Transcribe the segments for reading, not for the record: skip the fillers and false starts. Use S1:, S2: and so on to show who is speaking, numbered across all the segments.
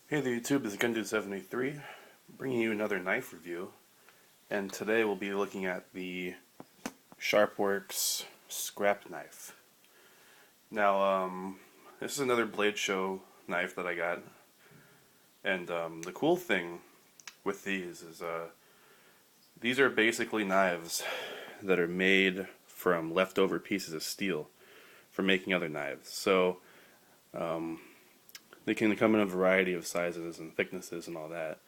S1: Hey there YouTube, this is Gundude73, bringing you another knife review, and today we'll be looking at the Sharpwerks scrap knife. Now, this is another Blade Show knife that I got, and the cool thing with these is these are basically knives that are made from leftover pieces of steel for making other knives. So, they can come in a variety of sizes and thicknesses and all that.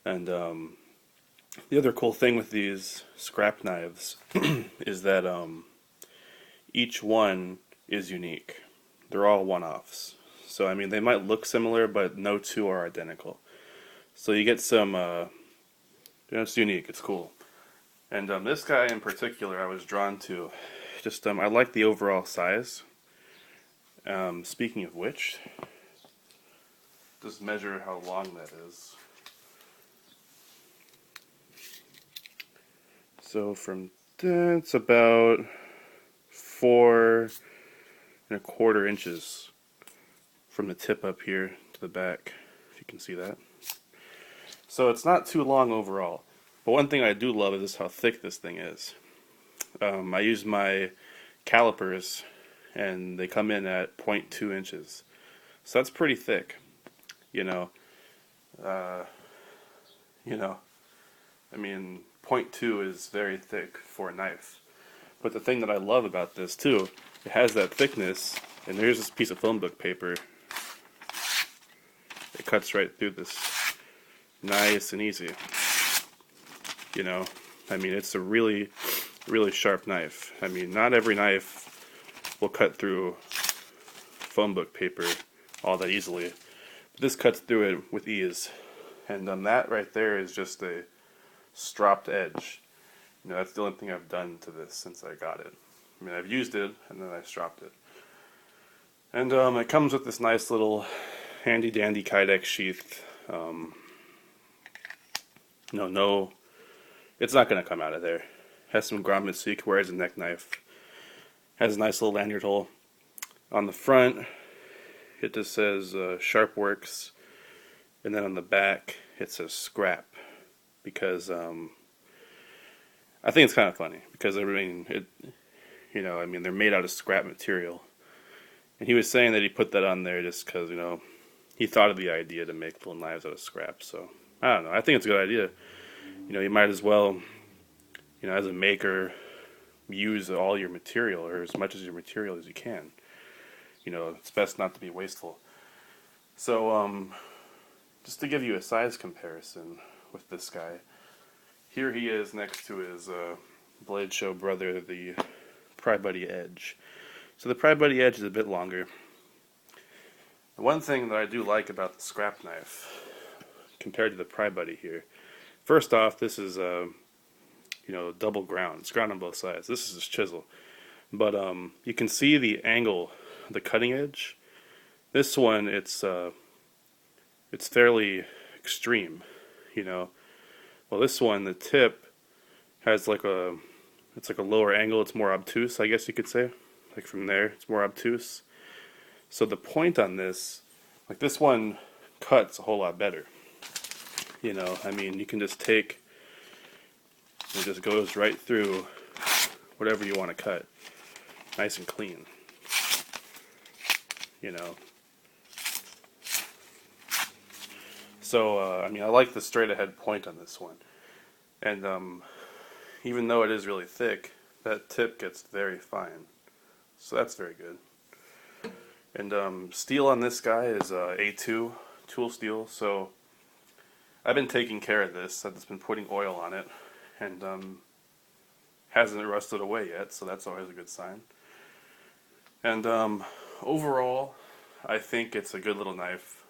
S1: And the other cool thing with these scrap knives is that each one is unique. They're all one-offs. So I mean, they might look similar, but no two are identical. So you get some, it's unique. It's cool. And this guy in particular, I was drawn to. Just I like the overall size. Speaking of which, just measure how long that is. So from it's about 4¼ inches from the tip up here to the back, if you can see that. So it's not too long overall. But one thing I do love is how thick this thing is. I use my calipers and they come in at 0.2 inches. So that's pretty thick. You know, I mean, 0.2 is very thick for a knife. But the thing that I love about this too, it has that thickness, and here's this piece of phone book paper. It cuts right through this, nice and easy. You know, I mean, it's a really, really sharp knife. I mean, not every knife will cut through phone book paper all that easily. This cuts through it with ease, and that right there is just a stropped edge. You know, that's the only thing I've done to this since I got it. I mean, I've used it and then I stropped it. And it comes with this nice little handy dandy Kydex sheath. No, it's not going to come out of there. Has some grommets so you can wear it as a neck knife. Has a nice little lanyard hole. On the front, it just says Sharpwerks, and then on the back it says scrap, because I think it's kind of funny, because I mean they're made out of scrap material, and he was saying that he put that on there just because he thought of the idea to make little knives out of scrap. So I don't know, I think it's a good idea. You might as well, as a maker, use all your material, or as much of your material as you can. It's best not to be wasteful. So, just to give you a size comparison with this guy, here he is next to his Blade Show brother, the Pry Buddy Edge. So the Pry Buddy Edge is a bit longer. And one thing that I do like about the scrap knife, compared to the Pry Buddy here, first off, this is double ground. It's ground on both sides. This is just chisel. But you can see the angle, the cutting edge. This one, it's fairly extreme, Well, this one, the tip has it's like a lower angle. It's more obtuse, I guess you could say. Like from there, it's more obtuse. So the point on this, like this one, cuts a whole lot better. I mean, you can just take, it just goes right through whatever you want to cut, nice and clean. So I mean, I like the straight ahead point on this one, and even though it is really thick, that tip gets very fine, so that's very good. And steel on this guy is A2 tool steel, so I've been taking care of this. I've just been putting oil on it, and hasn't rusted away yet, so that's always a good sign. And overall, I think it's a good little knife.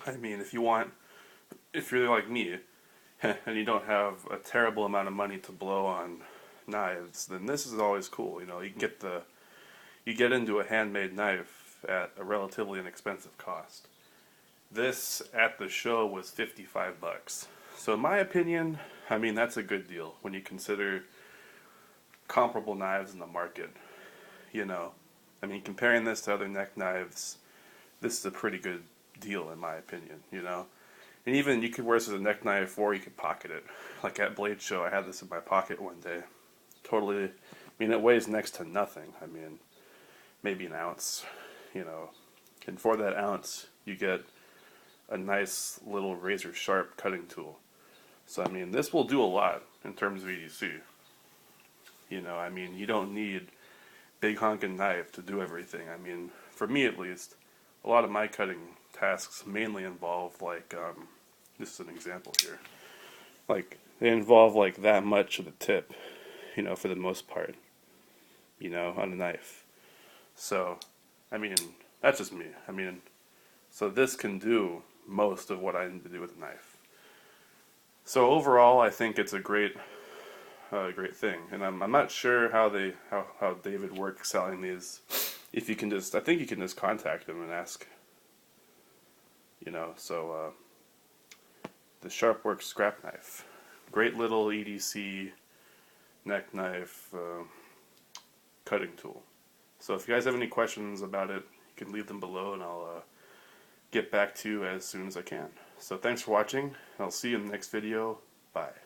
S1: I mean, if you're like me, and you don't have a terrible amount of money to blow on knives, then this is always cool. You get into a handmade knife at a relatively inexpensive cost. This at the show was $55. So in my opinion, I mean, that's a good deal when you consider comparable knives in the market. I mean, comparing this to other neck knives, this is a pretty good deal in my opinion, you know. And even you could wear this as a neck knife or you could pocket it. Like at Blade Show, I had this in my pocket one day. Totally, I mean, it weighs next to nothing. I mean, maybe an ounce, you know. And for that ounce, you get a nice little razor sharp cutting tool. So, I mean, this will do a lot in terms of EDC. You know, I mean, you don't need big honking knife to do everything. I mean, for me at least, a lot of my cutting tasks mainly involve like, this is an example here. Like, they involve like that much of the tip, you know, for the most part, you know, on a knife. So, I mean, that's just me. I mean, so this can do most of what I need to do with a knife. So overall, I think it's a great thing. And I'm not sure how David works selling these. If you can just, I think you can just contact him and ask. You know, so the Sharpwerks scrap knife, great little EDC neck knife cutting tool. So if you guys have any questions about it, you can leave them below, and I'll get back to you as soon as I can. So thanks for watching. I'll see you in the next video. Bye.